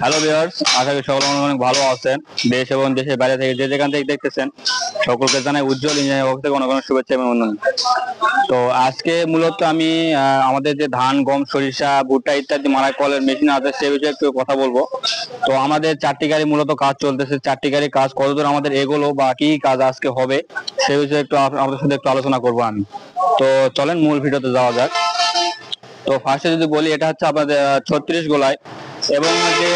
Hello viewers, আশা করি সকলে অনেক ভালো আছেন। দেশ এবং দেশের বাইরে থেকে যে যেখান থেকে দেখতেছেন সকলকে জানাই উজ্জ্বল ইঞ্জিনিয়ারিং পক্ষ থেকে অনেক অনেক শুভেচ্ছা এবং অভিনন্দন। তো আজকে মূলত আমি আমাদের যে ধান, গম, সরিষা, ভুট্টা ইত্যাদি মাড়াই কলের মেশিন আছে সে বিষয়ে একটু কথা বলবো। তো আমাদের 4টি গাড়ি মূলত কাজ চলতেছে। 4টি গাড়ি কাজ কতদূর আমাদের এগোলো বা কি কাজ আজকে হবে সে বিষয়ে একটু আপনাদের সাথে একটু আলোচনা করবো আমি। তো চলেন মূল ভিডিওতে যাওয়া যাক। তো ফার্স্টে যদি বলি, এটা হচ্ছে আপনাদের 36 গোলায় এবং যে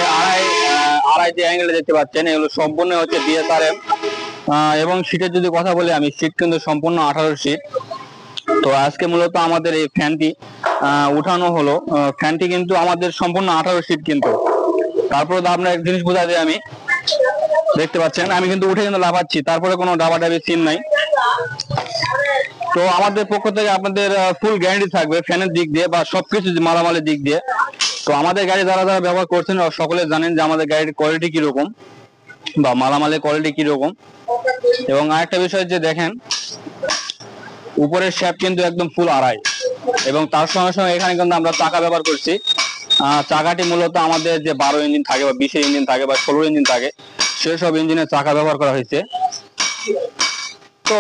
আড়াই যে অ্যাঙ্গেল দেখতে পাচ্ছেন এগুলো সম্পূর্ণ হচ্ছে ডিএসআরএম। এবং শীটের যদি কথা বলি, আমি শীট কিন্তু সম্পূর্ণ 18 শীট। তো আজকে মূলত আমাদের এই ফ্যানটি উঠানো হলো। ফ্যানটি কিন্তু আমাদের সম্পূর্ণ 18 শীট কিন্তু। তারপরে আপনার এক জিনিস বোঝা যায়, আমি দেখতে পাচ্ছেন আমি কিন্তু উঠে কিন্তু লাফাচ্ছি, তারপরে কোনো ডাবাডাবি সিন নাই। তো আমাদের পক্ষ থেকে আপনাদের ফুল গ্যারান্টি থাকবে ফ্যানের দিক দিয়ে বা সবকিছু মালামালের দিক দিয়ে। তো আমাদের গাড়ি যারা যারা ব্যবহার করছেন সকলে জানেন যে আমাদের গাড়ির কোয়ালিটি কিরকম বা মালামালের কোয়ালিটি কিরকম। এবং আরেকটা বিষয় যে দেখেন, উপরের শ্যাপ কিন্তু একদম ফুল আড়াই এবং তার সঙ্গে সঙ্গে এখানে কিন্তু আমরা চাকা ব্যবহার করছি। চাকাটি মূলত আমাদের যে 12 ইঞ্জিন থাকে বা 20 ইঞ্জিন থাকে বা 16 ইঞ্জিন থাকে সেসব ইঞ্জিনের চাকা ব্যবহার করা হয়েছে। তো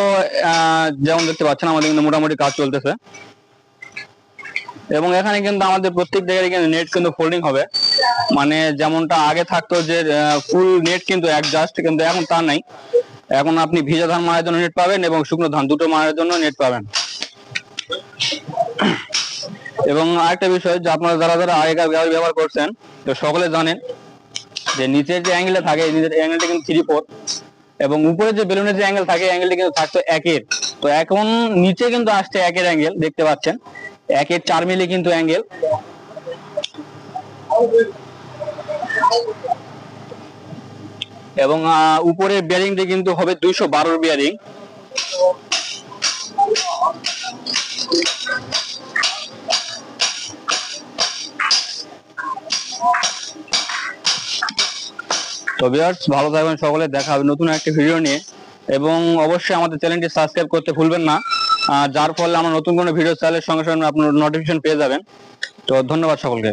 যেমন দেখতে পাচ্ছেন আমাদের কিন্তু মোটামুটি কাজ চলতেছে এবং এখানে কিন্তু আমাদের প্রত্যেক জায়গায় কিন্তু নেট কিন্তু ফোল্ডিং হবে। মানে যেমনটা আগে থাকতো যে ফুল নেট কিন্তু অ্যাডজাস্ট, কিন্তু এখন তা নাই। এখন আপনি ভিজা ধান মারার জন্য নেট পাবেন এবং শুকনো ধান দুটো মারার জন্য নেট পাবেন। এবং আরেকটা বিষয় যে আপনারা যারা যারা আগেকার গাড়ি ব্যবহার করছেন তো সকলে জানেন যে নিচের যে অ্যাঙ্গেলটা থাকে নিচের অ্যাঙ্গেলটা কিন্তু 3/4 এবং উপরে যে বেলুনের যে অ্যাঙ্গেল থাকে অ্যাঙ্গেলটা কিন্তু থাকতো 1-এর। তো এখন নিচে কিন্তু আসছে 1-এর অ্যাঙ্গেল, দেখতে পাচ্ছেন 1-এর 4 মিলি কিন্তু অ্যাঙ্গেল। এবং উপরের বিয়ারিংটি কিন্তু হবে 212 বিয়ারিং। তো ভিউয়ার্স, ভালো থাকবেন সকলে, দেখা হবে নতুন একটা ভিডিও নিয়ে। এবং অবশ্যই আমাদের চ্যানেলটি সাবস্ক্রাইব করতে ভুলবেন না, যার ফলে আমরা নতুন কোনো ভিডিও চাইলে সঙ্গে সঙ্গে আপনার নোটিফিকেশন পেয়ে যাবেন। তো ধন্যবাদ সকলকে।